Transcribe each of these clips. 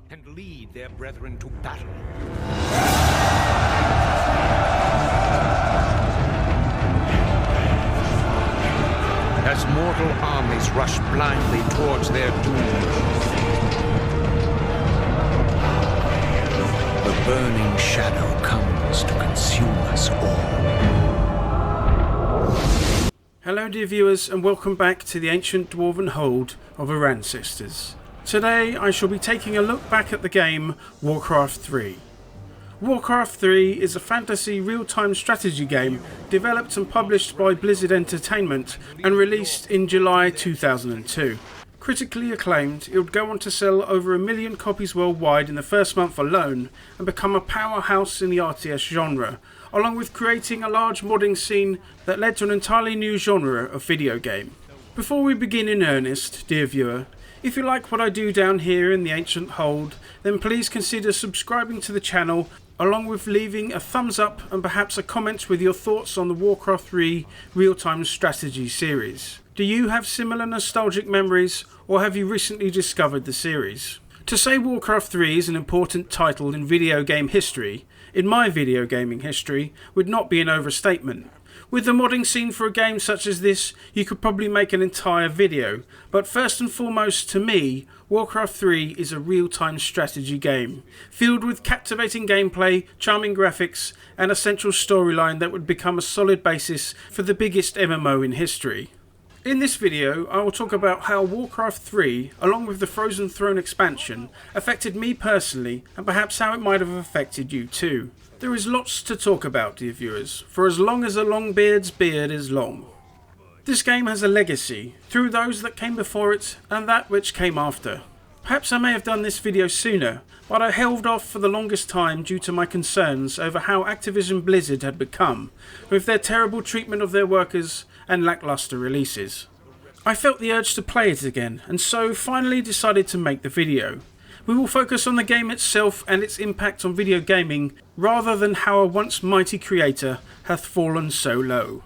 and lead their brethren to battle. As mortal armies rush blindly towards their doom, the burning shadow comes to consume us all. Hello dear viewers, and welcome back to the ancient dwarven hold of our ancestors. Today I shall be taking a look back at the game Warcraft 3. Warcraft 3 is a fantasy real-time strategy game developed and published by Blizzard Entertainment and released in July 2002. Critically acclaimed, it would go on to sell over 1 million copies worldwide in the first month alone and become a powerhouse in the RTS genre, along with creating a large modding scene that led to an entirely new genre of video game. Before we begin in earnest, dear viewer, if you like what I do down here in the ancient hold, then please consider subscribing to the channel, along with leaving a thumbs up and perhaps a comment with your thoughts on the Warcraft 3 real-time strategy series. Do you have similar nostalgic memories, or have you recently discovered the series? To say Warcraft 3 is an important title in video game history, in my video gaming history, would not be an overstatement. With the modding scene for a game such as this, you could probably make an entire video, but first and foremost to me, Warcraft 3 is a real-time strategy game, filled with captivating gameplay, charming graphics, and a central storyline that would become a solid basis for the biggest MMO in history. In this video, I will talk about how Warcraft 3, along with the Frozen Throne expansion, affected me personally, and perhaps how it might have affected you too. There is lots to talk about, dear viewers, for as long as a Longbeard's beard is long. This game has a legacy, through those that came before it, and that which came after. Perhaps I may have done this video sooner, but I held off for the longest time due to my concerns over how Activision Blizzard had become, with their terrible treatment of their workers and lackluster releases. I felt the urge to play it again, and so finally decided to make the video. We will focus on the game itself and its impact on video gaming, rather than how a once mighty creator hath fallen so low.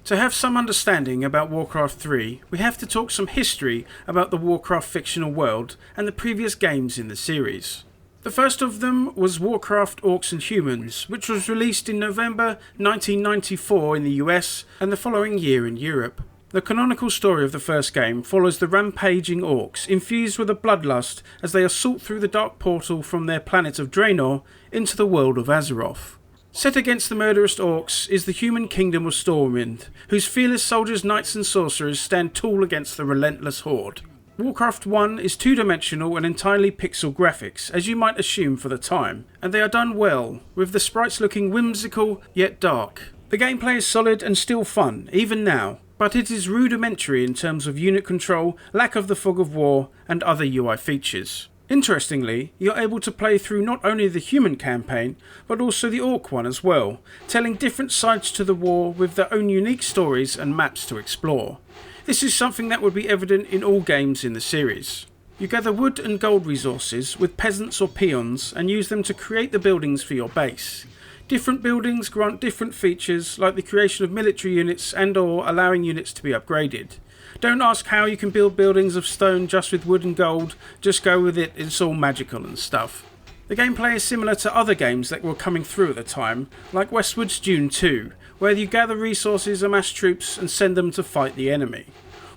To have some understanding about Warcraft 3, we have to talk some history about the Warcraft fictional world and the previous games in the series. The first of them was Warcraft Orcs and Humans, which was released in November 1994 in the US and the following year in Europe. The canonical story of the first game follows the rampaging orcs, infused with a bloodlust as they assault through the dark portal from their planet of Draenor into the world of Azeroth. Set against the murderous orcs is the human kingdom of Stormwind, whose fearless soldiers, knights and sorcerers stand tall against the relentless horde. Warcraft 1 is two-dimensional and entirely pixel graphics, as you might assume for the time, and they are done well, with the sprites looking whimsical yet dark. The gameplay is solid and still fun, even now, but it is rudimentary in terms of unit control, lack of the fog of war, and other UI features. Interestingly, you're able to play through not only the human campaign, but also the orc one as well, telling different sides to the war with their own unique stories and maps to explore. This is something that would be evident in all games in the series. You gather wood and gold resources with peasants or peons and use them to create the buildings for your base. Different buildings grant different features, like the creation of military units and or allowing units to be upgraded. Don't ask how you can build buildings of stone just with wood and gold, just go with it, it's all magical and stuff. The gameplay is similar to other games that were coming through at the time, like Westwood's Dune 2, where you gather resources, amass troops and send them to fight the enemy.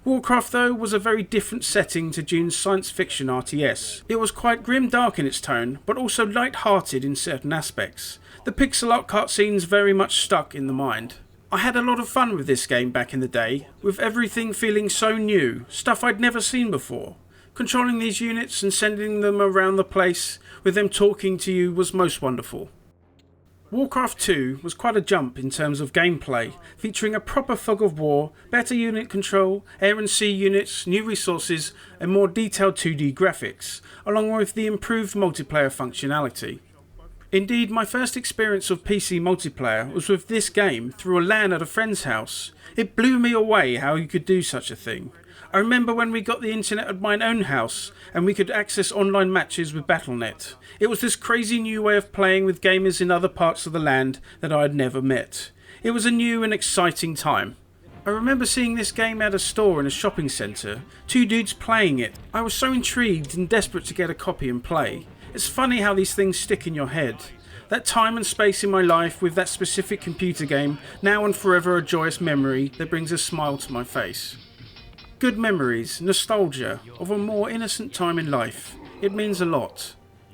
Warcraft though was a very different setting to Dune's science fiction RTS. It was quite grim-dark in its tone, but also light-hearted in certain aspects. The pixel art cutscenes very much stuck in the mind. I had a lot of fun with this game back in the day, with everything feeling so new, stuff I'd never seen before. Controlling these units and sending them around the place, with them talking to you, was most wonderful. Warcraft 2 was quite a jump in terms of gameplay, featuring a proper fog of war, better unit control, air and sea units, new resources and more detailed 2D graphics, along with the improved multiplayer functionality. Indeed, my first experience of PC multiplayer was with this game through a LAN at a friend's house. It blew me away how you could do such a thing. I remember when we got the internet at my own house and we could access online matches with Battle.net. It was this crazy new way of playing with gamers in other parts of the land that I had never met. It was a new and exciting time. I remember seeing this game at a store in a shopping centre, two dudes playing it. I was so intrigued and desperate to get a copy and play. It's funny how these things stick in your head. That time and space in my life with that specific computer game, now and forever a joyous memory that brings a smile to my face. Good memories, nostalgia, of a more innocent time in life. It means a lot.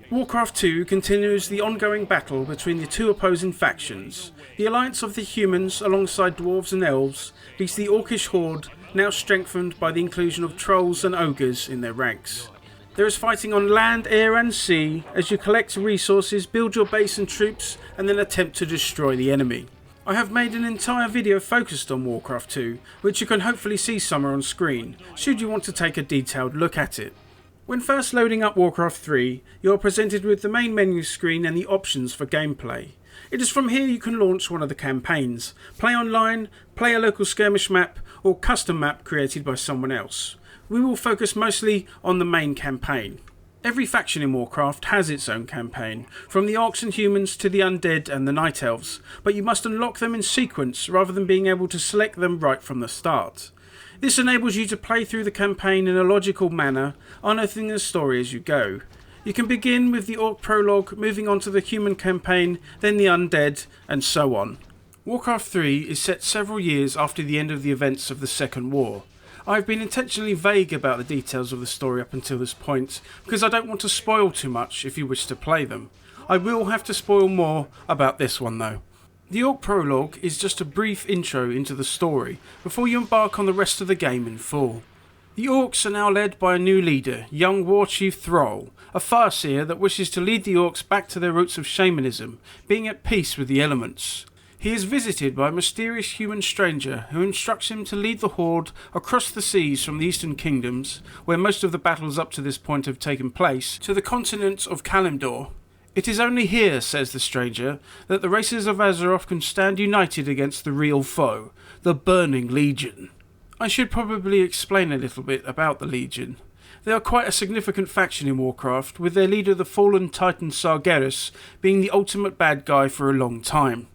Warcraft 2 continues the ongoing battle between the two opposing factions. The alliance of the humans alongside dwarves and elves beats the orcish horde, now strengthened by the inclusion of trolls and ogres in their ranks. There is fighting on land, air and sea as you collect resources, build your base and troops, and then attempt to destroy the enemy. I have made an entire video focused on Warcraft 2, which you can hopefully see somewhere on screen, should you want to take a detailed look at it. When first loading up Warcraft 3, you are presented with the main menu screen and the options for gameplay. It is from here you can launch one of the campaigns, play online, play a local skirmish map, or custom map created by someone else. We will focus mostly on the main campaign. Every faction in Warcraft has its own campaign, from the orcs and humans to the undead and the night elves, but you must unlock them in sequence rather than being able to select them right from the start. This enables you to play through the campaign in a logical manner, unearthing the story as you go. You can begin with the orc prologue, moving on to the human campaign, then the undead, and so on. Warcraft 3 is set several years after the end of the events of the Second War. I have been intentionally vague about the details of the story up until this point, because I don't want to spoil too much if you wish to play them. I will have to spoil more about this one though. The Orc Prologue is just a brief intro into the story, before you embark on the rest of the game in full. The Orcs are now led by a new leader, young War Chief Thrall, a Farseer that wishes to lead the Orcs back to their roots of shamanism, being at peace with the elements. He is visited by a mysterious human stranger who instructs him to lead the Horde across the seas from the Eastern Kingdoms, where most of the battles up to this point have taken place, to the continent of Kalimdor. It is only here, says the stranger, that the races of Azeroth can stand united against the real foe, the Burning Legion. I should probably explain a little bit about the Legion. They are quite a significant faction in Warcraft, with their leader the fallen Titan Sargeras being the ultimate bad guy for a long time.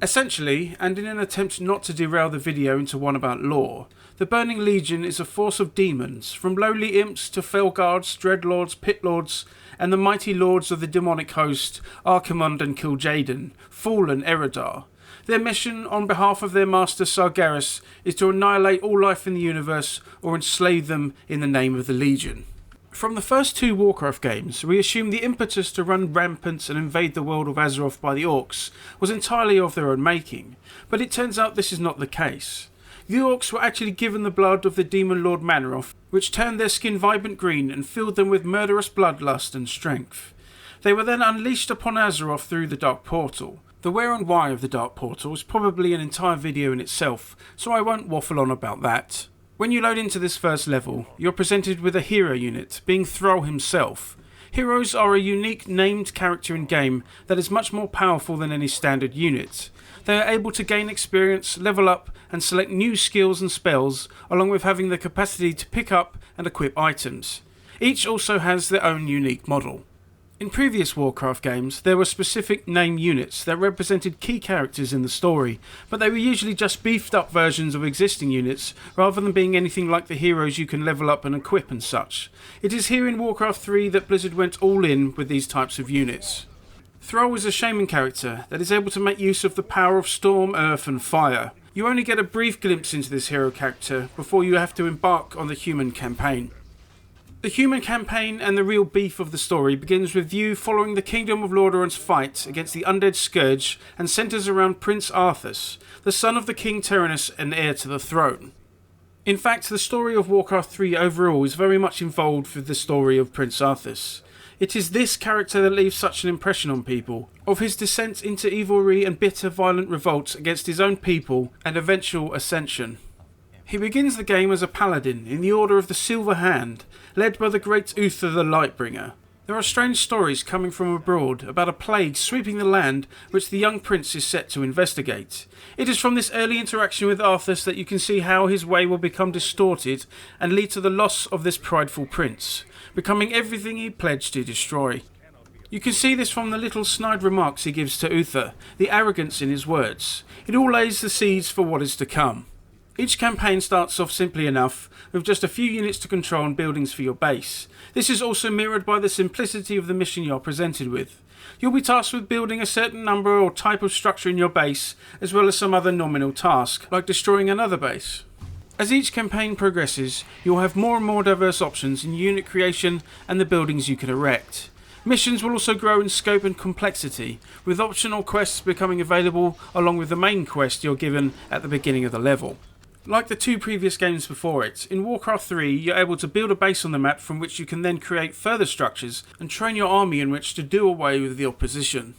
Essentially, and in an attempt not to derail the video into one about lore, the Burning Legion is a force of demons, from lowly imps to Felguards, Dreadlords, Pitlords, and the mighty lords of the demonic host, Archimonde and Kil'jaeden, fallen Eredar. Their mission on behalf of their master Sargeras is to annihilate all life in the universe or enslave them in the name of the Legion. From the first two Warcraft games, we assume the impetus to run rampant and invade the world of Azeroth by the Orcs was entirely of their own making, but it turns out this is not the case. The Orcs were actually given the blood of the demon lord Manoroth, which turned their skin vibrant green and filled them with murderous bloodlust and strength. They were then unleashed upon Azeroth through the Dark Portal. The where and why of the Dark Portal is probably an entire video in itself, so I won't waffle on about that. When you load into this first level, you're presented with a hero unit, being Thrall himself. Heroes are a unique named character in game that is much more powerful than any standard unit. They are able to gain experience, level up, and select new skills and spells, along with having the capacity to pick up and equip items. Each also has their own unique model. In previous Warcraft games, there were specific name units that represented key characters in the story, but they were usually just beefed up versions of existing units, rather than being anything like the heroes you can level up and equip and such. It is here in Warcraft 3 that Blizzard went all in with these types of units. Thrall is a shaman character that is able to make use of the power of storm, earth and fire. You only get a brief glimpse into this hero character before you have to embark on the human campaign. The human campaign and the real beef of the story begins with you following the Kingdom of Lordran's fight against the undead Scourge and centres around Prince Arthas, the son of the King Tyrannus and heir to the throne. In fact, the story of Warcraft 3 overall is very much involved with the story of Prince Arthas. It is this character that leaves such an impression on people, of his descent into evilry and bitter violent revolt against his own people and eventual ascension. He begins the game as a paladin in the Order of the Silver Hand, led by the great Uther the Lightbringer. There are strange stories coming from abroad about a plague sweeping the land which the young prince is set to investigate. It is from this early interaction with Arthas that you can see how his way will become distorted and lead to the loss of this prideful prince, becoming everything he pledged to destroy. You can see this from the little snide remarks he gives to Uther, the arrogance in his words. It all lays the seeds for what is to come. Each campaign starts off simply enough, with just a few units to control and buildings for your base. This is also mirrored by the simplicity of the mission you are presented with. You'll be tasked with building a certain number or type of structure in your base, as well as some other nominal task, like destroying another base. As each campaign progresses, you'll have more and more diverse options in unit creation and the buildings you can erect. Missions will also grow in scope and complexity, with optional quests becoming available along with the main quest you're given at the beginning of the level. Like the two previous games before it, in Warcraft 3 you're able to build a base on the map from which you can then create further structures and train your army in which to do away with the opposition.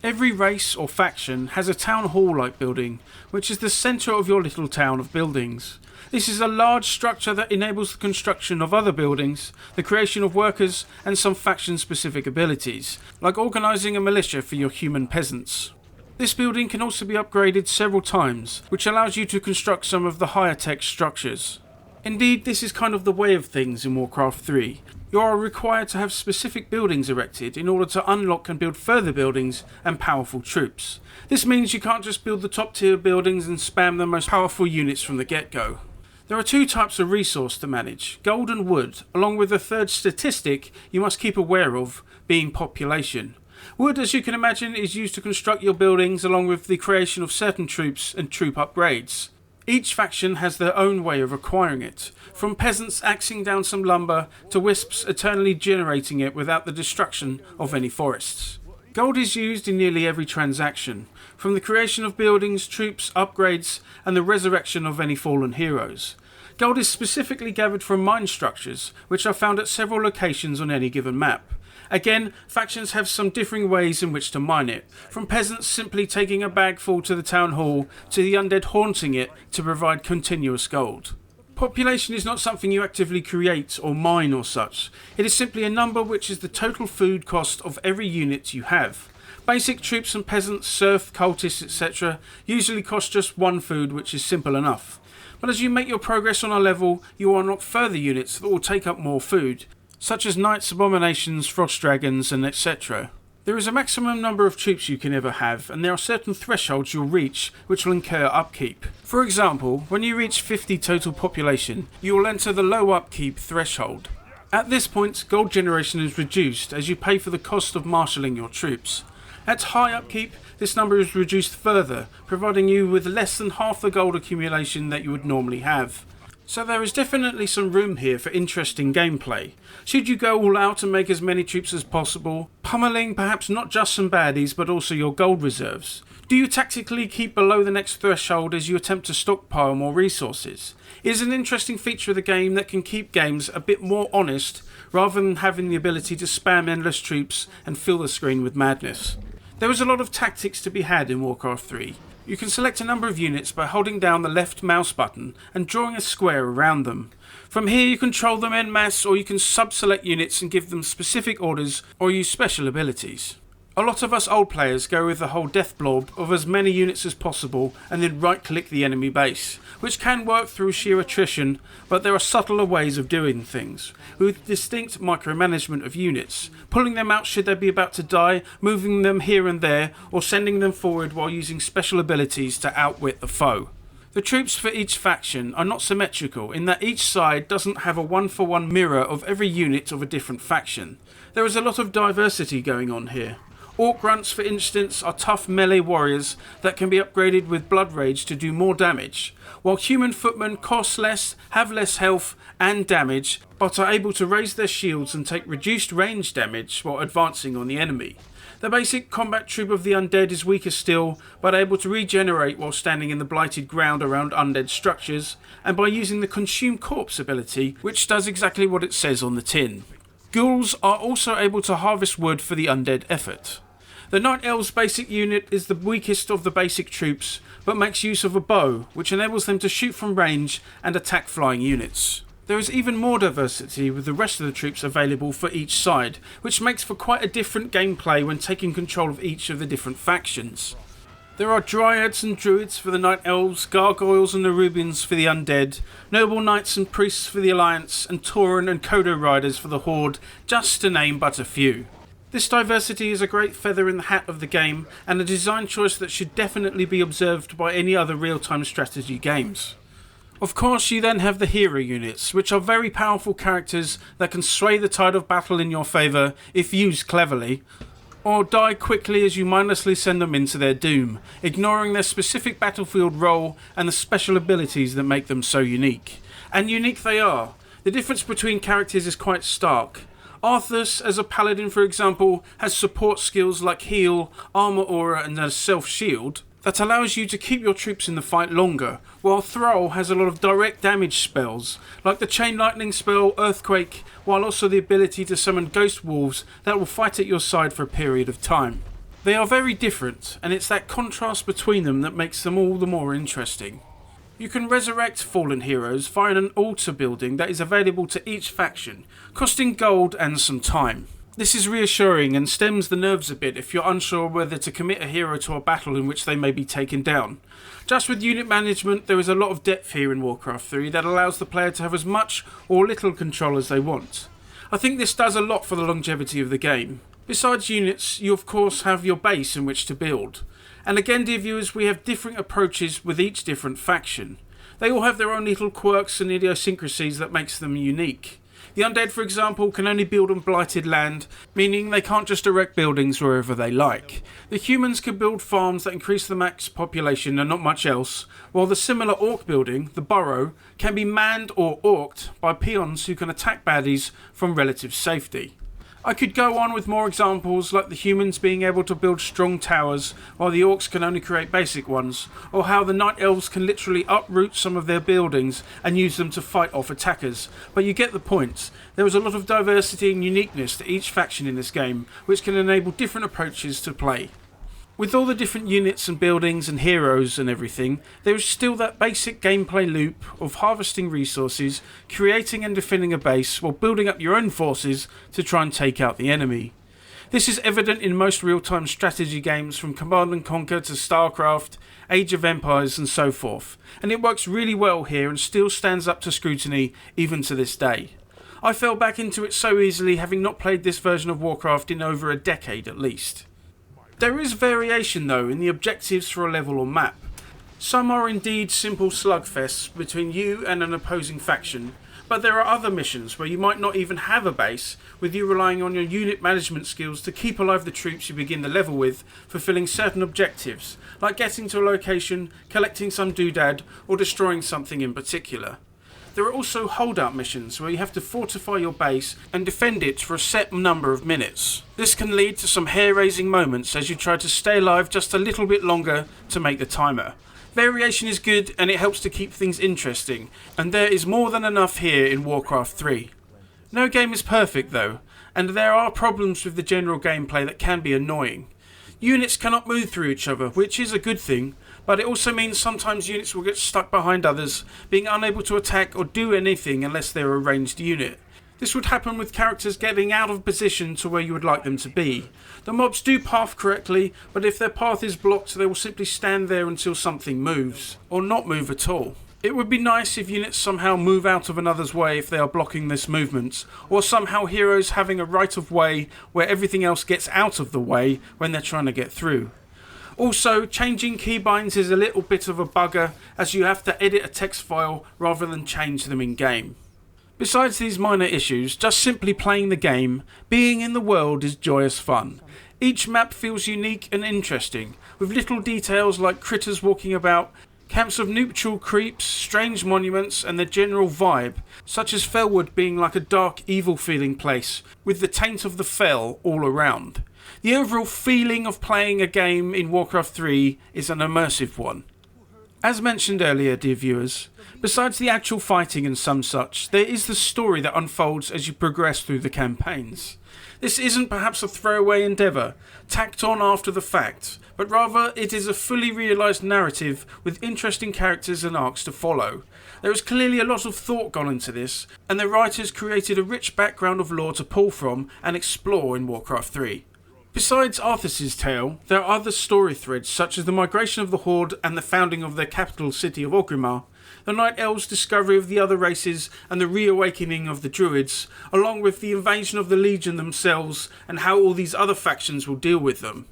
Every race or faction has a town hall-like building, which is the centre of your little town of buildings. This is a large structure that enables the construction of other buildings, the creation of workers, and some faction-specific abilities, like organising a militia for your human peasants. This building can also be upgraded several times, which allows you to construct some of the higher tech structures. Indeed, this is kind of the way of things in Warcraft 3. You are required to have specific buildings erected in order to unlock and build further buildings and powerful troops. This means you can't just build the top tier buildings and spam the most powerful units from the get-go. There are two types of resource to manage, gold and wood, along with a third statistic you must keep aware of, being population. Wood, as you can imagine, is used to construct your buildings along with the creation of certain troops and troop upgrades. Each faction has their own way of acquiring it, from peasants axing down some lumber to wisps eternally generating it without the destruction of any forests. Gold is used in nearly every transaction, from the creation of buildings, troops, upgrades, and the resurrection of any fallen heroes. Gold is specifically gathered from mine structures, which are found at several locations on any given map. Again, factions have some differing ways in which to mine it, from peasants simply taking a bagful to the town hall, to the undead haunting it to provide continuous gold. Population is not something you actively create or mine or such. It is simply a number which is the total food cost of every unit you have. Basic troops and peasants, serf, cultists, etc. usually cost just one food, which is simple enough. But as you make your progress on a level, you unlock further units that will take up more food, such as knights, abominations, frost dragons, and etc. There is a maximum number of troops you can ever have, and there are certain thresholds you'll reach which will incur upkeep. For example, when you reach 50 total population, you will enter the low upkeep threshold. At this point, gold generation is reduced as you pay for the cost of marshalling your troops. At high upkeep, this number is reduced further, providing you with less than half the gold accumulation that you would normally have. So there is definitely some room here for interesting gameplay. Should you go all out and make as many troops as possible, pummeling perhaps not just some baddies but also your gold reserves? Do you tactically keep below the next threshold as you attempt to stockpile more resources? It is an interesting feature of the game that can keep games a bit more honest rather than having the ability to spam endless troops and fill the screen with madness. There is a lot of tactics to be had in Warcraft 3. You can select a number of units by holding down the left mouse button and drawing a square around them. From here you control them en masse, or you can sub-select units and give them specific orders or use special abilities. A lot of us old players go with the whole death blob of as many units as possible and then right click the enemy base, which can work through sheer attrition, but there are subtler ways of doing things, with distinct micromanagement of units, pulling them out should they be about to die, moving them here and there, or sending them forward while using special abilities to outwit the foe. The troops for each faction are not symmetrical in that each side doesn't have a one-for-one mirror of every unit of a different faction. There is a lot of diversity going on here. Orc grunts, for instance, are tough melee warriors that can be upgraded with blood rage to do more damage, while human footmen cost less, have less health and damage, but are able to raise their shields and take reduced range damage while advancing on the enemy. The basic combat troop of the undead is weaker still, but able to regenerate while standing in the blighted ground around undead structures, and by using the Consume Corpse ability, which does exactly what it says on the tin. Ghouls are also able to harvest wood for the undead effort. The Night Elves basic unit is the weakest of the basic troops, but makes use of a bow, which enables them to shoot from range and attack flying units. There is even more diversity with the rest of the troops available for each side, which makes for quite a different gameplay when taking control of each of the different factions. There are Dryads and Druids for the Night Elves, Gargoyles and Nerubians for the Undead, Noble Knights and Priests for the Alliance, and Tauren and Kodo Riders for the Horde, just to name but a few. This diversity is a great feather in the hat of the game, and a design choice that should definitely be observed by any other real-time strategy games. Of course, you then have the hero units, which are very powerful characters that can sway the tide of battle in your favour if used cleverly, or die quickly as you mindlessly send them into their doom, ignoring their specific battlefield role and the special abilities that make them so unique. And unique they are. The difference between characters is quite stark. Arthas, as a paladin for example, has support skills like heal, armor aura and a self-shield that allows you to keep your troops in the fight longer, while Thrall has a lot of direct damage spells, like the Chain Lightning spell, Earthquake, while also the ability to summon Ghost Wolves that will fight at your side for a period of time. They are very different, and it's that contrast between them that makes them all the more interesting. You can resurrect fallen heroes via an altar building that is available to each faction, costing gold and some time. This is reassuring and stems the nerves a bit if you're unsure whether to commit a hero to a battle in which they may be taken down. Just with unit management, there is a lot of depth here in Warcraft 3 that allows the player to have as much or little control as they want. I think this does a lot for the longevity of the game. Besides units, you of course have your base in which to build. And again, dear viewers, we have different approaches with each different faction. They all have their own little quirks and idiosyncrasies that makes them unique. The undead, for example, can only build on blighted land, meaning they can't just erect buildings wherever they like. The humans can build farms that increase the max population and not much else, while the similar orc building, the burrow, can be manned or orced by peons who can attack baddies from relative safety. I could go on with more examples like the humans being able to build strong towers while the orcs can only create basic ones, or how the night elves can literally uproot some of their buildings and use them to fight off attackers. But you get the point. There is a lot of diversity and uniqueness to each faction in this game, which can enable different approaches to play. With all the different units and buildings and heroes and everything, there is still that basic gameplay loop of harvesting resources, creating and defending a base while building up your own forces to try and take out the enemy. This is evident in most real-time strategy games from Command & Conquer to StarCraft, Age of Empires and so forth, and it works really well here and still stands up to scrutiny even to this day. I fell back into it so easily, having not played this version of Warcraft in over a decade at least. There is variation though in the objectives for a level or map. Some are indeed simple slugfests between you and an opposing faction, but there are other missions where you might not even have a base, with you relying on your unit management skills to keep alive the troops you begin the level with, fulfilling certain objectives, like getting to a location, collecting some doodad, or destroying something in particular. There are also holdout missions where you have to fortify your base and defend it for a set number of minutes. This can lead to some hair-raising moments as you try to stay alive just a little bit longer to make the timer. Variation is good and it helps to keep things interesting, and there is more than enough here in Warcraft 3. No game is perfect though, and there are problems with the general gameplay that can be annoying. Units cannot move through each other, which is a good thing, but it also means sometimes units will get stuck behind others, being unable to attack or do anything unless they're a ranged unit. This would happen with characters getting out of position to where you would like them to be. The mobs do path correctly, but if their path is blocked they will simply stand there until something moves, or not move at all. It would be nice if units somehow move out of another's way if they are blocking this movement, or somehow heroes having a right of way where everything else gets out of the way when they're trying to get through. Also, changing keybinds is a little bit of a bugger as you have to edit a text file rather than change them in game. Besides these minor issues, just simply playing the game, being in the world is joyous fun. Each map feels unique and interesting, with little details like critters walking about, camps of neutral creeps, strange monuments and the general vibe, such as Felwood being like a dark evil feeling place, with the taint of the fell all around. The overall feeling of playing a game in Warcraft 3 is an immersive one. As mentioned earlier, dear viewers, besides the actual fighting and some such, there is the story that unfolds as you progress through the campaigns. This isn't perhaps a throwaway endeavour, tacked on after the fact, but rather it is a fully realised narrative with interesting characters and arcs to follow. There is clearly a lot of thought gone into this, and the writers created a rich background of lore to pull from and explore in Warcraft 3. Besides Arthas' tale, there are other story threads such as the migration of the Horde and the founding of their capital city of Orgrimmar, the Night Elves' discovery of the other races and the reawakening of the Druids, along with the invasion of the Legion themselves and how all these other factions will deal with them.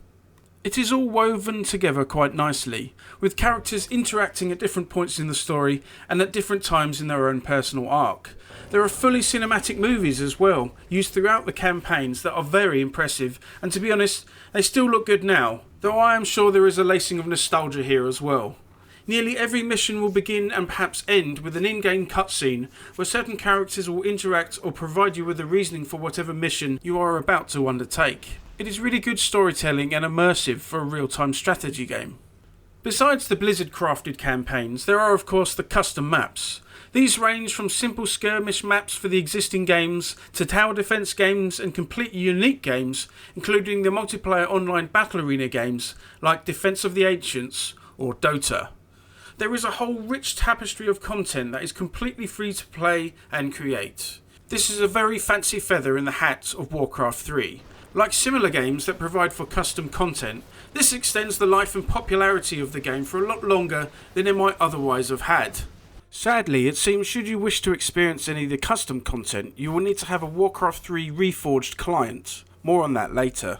It is all woven together quite nicely, with characters interacting at different points in the story and at different times in their own personal arc. There are fully cinematic movies as well, used throughout the campaigns that are very impressive, and to be honest, they still look good now, though I am sure there is a lacing of nostalgia here as well. Nearly every mission will begin and perhaps end with an in-game cutscene where certain characters will interact or provide you with the reasoning for whatever mission you are about to undertake. It is really good storytelling and immersive for a real-time strategy game. Besides the Blizzard crafted campaigns, there are of course the custom maps. These range from simple skirmish maps for the existing games to tower defense games and completely unique games, including the multiplayer online battle arena games like Defense of the Ancients or Dota. There is a whole rich tapestry of content that is completely free to play and create. This is a very fancy feather in the hat of Warcraft 3. Like similar games that provide for custom content, this extends the life and popularity of the game for a lot longer than it might otherwise have had. Sadly, it seems should you wish to experience any of the custom content, you will need to have a Warcraft 3 Reforged client. More on that later.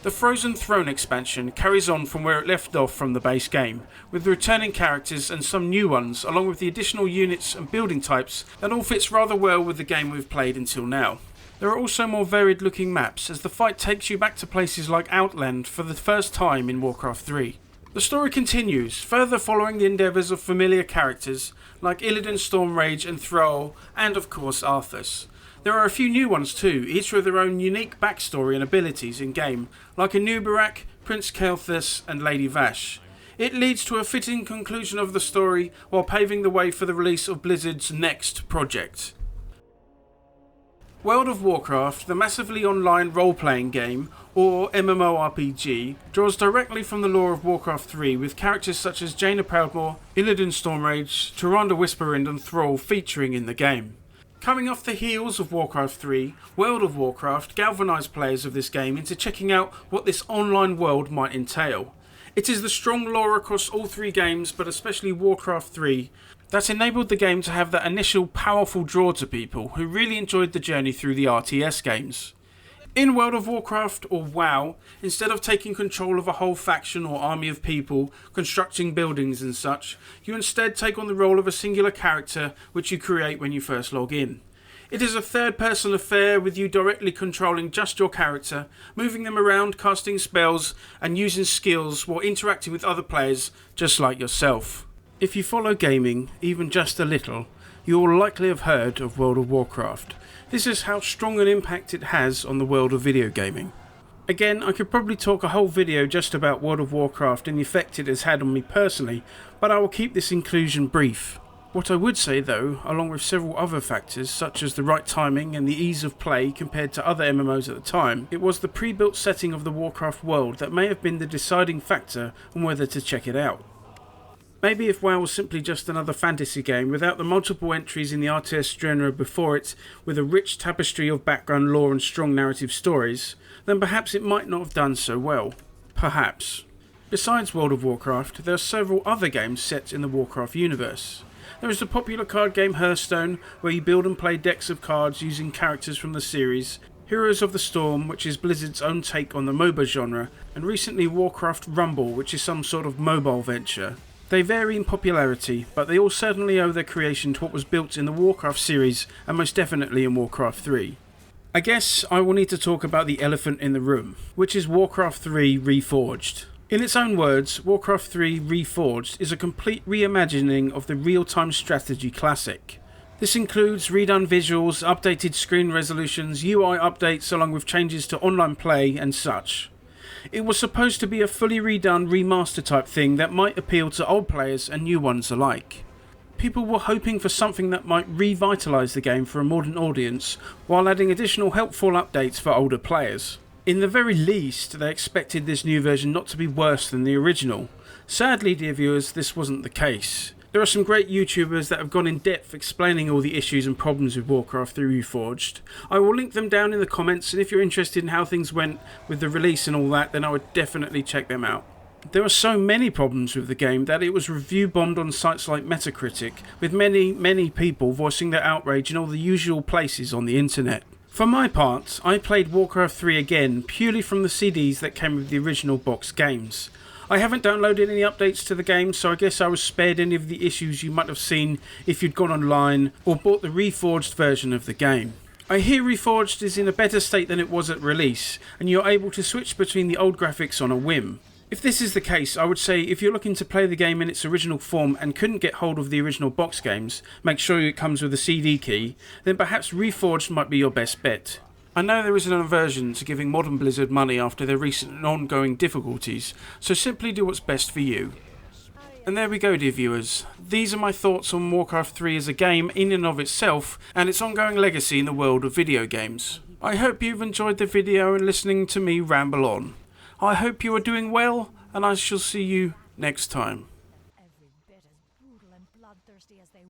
The Frozen Throne expansion carries on from where it left off from the base game, with returning characters and some new ones, along with the additional units and building types that all fits rather well with the game we've played until now. There are also more varied looking maps, as the fight takes you back to places like Outland for the first time in Warcraft 3. The story continues, further following the endeavours of familiar characters like Illidan Stormrage and Thrall, and of course Arthas. There are a few new ones too, each with their own unique backstory and abilities in game, like Anubarak, Prince Kelthus and Lady Vash. It leads to a fitting conclusion of the story while paving the way for the release of Blizzard's next project. World of Warcraft, the massively online role-playing game, or MMORPG, draws directly from the lore of Warcraft 3 with characters such as Jaina Proudmoore, Illidan Stormrage, Tyrande Whisperwind and Thrall featuring in the game. Coming off the heels of Warcraft 3, World of Warcraft galvanised players of this game into checking out what this online world might entail. It is the strong lore across all three games, but especially Warcraft 3, that enabled the game to have that initial powerful draw to people who really enjoyed the journey through the RTS games. In World of Warcraft, or WoW, instead of taking control of a whole faction or army of people, constructing buildings and such, you instead take on the role of a singular character which you create when you first log in. It is a third-person affair with you directly controlling just your character, moving them around, casting spells and using skills while interacting with other players just like yourself. If you follow gaming, even just a little, you will likely have heard of World of Warcraft. This is how strong an impact it has on the world of video gaming. Again, I could probably talk a whole video just about World of Warcraft and the effect it has had on me personally, but I will keep this inclusion brief. What I would say though, along with several other factors such as the right timing and the ease of play compared to other MMOs at the time, it was the pre-built setting of the Warcraft world that may have been the deciding factor on whether to check it out. Maybe if WoW was simply just another fantasy game without the multiple entries in the RTS genre before it, with a rich tapestry of background lore and strong narrative stories, then perhaps it might not have done so well. Perhaps. Besides World of Warcraft, there are several other games set in the Warcraft universe. There is the popular card game Hearthstone, where you build and play decks of cards using characters from the series, Heroes of the Storm, which is Blizzard's own take on the MOBA genre, and recently Warcraft Rumble, which is some sort of mobile venture. They vary in popularity, but they all certainly owe their creation to what was built in the Warcraft series and most definitely in Warcraft 3. I guess I will need to talk about the elephant in the room, which is Warcraft 3 Reforged. In its own words, Warcraft 3 Reforged is a complete reimagining of the real-time strategy classic. This includes redone visuals, updated screen resolutions, UI updates along with changes to online play and such. It was supposed to be a fully redone remaster type thing that might appeal to old players and new ones alike. People were hoping for something that might revitalise the game for a modern audience while adding additional helpful updates for older players. In the very least, they expected this new version not to be worse than the original. Sadly, dear viewers, this wasn't the case. There are some great YouTubers that have gone in depth explaining all the issues and problems with Warcraft 3 Reforged. I will link them down in the comments, and if you're interested in how things went with the release and all that, then I would definitely check them out. There are so many problems with the game that it was review bombed on sites like Metacritic, with many people voicing their outrage in all the usual places on the internet. For my part, I played Warcraft 3 again purely from the CDs that came with the original box games. I haven't downloaded any updates to the game, so I guess I was spared any of the issues you might have seen if you'd gone online or bought the Reforged version of the game. I hear Reforged is in a better state than it was at release, and you're able to switch between the old graphics on a whim. If this is the case, I would say if you're looking to play the game in its original form and couldn't get hold of the original box games, make sure it comes with a CD key, then perhaps Reforged might be your best bet. I know there is an aversion to giving Modern Blizzard money after their recent and ongoing difficulties, so simply do what's best for you. And there we go, dear viewers. These are my thoughts on Warcraft 3 as a game in and of itself, and its ongoing legacy in the world of video games. I hope you've enjoyed the video and listening to me ramble on. I hope you are doing well, and I shall see you next time.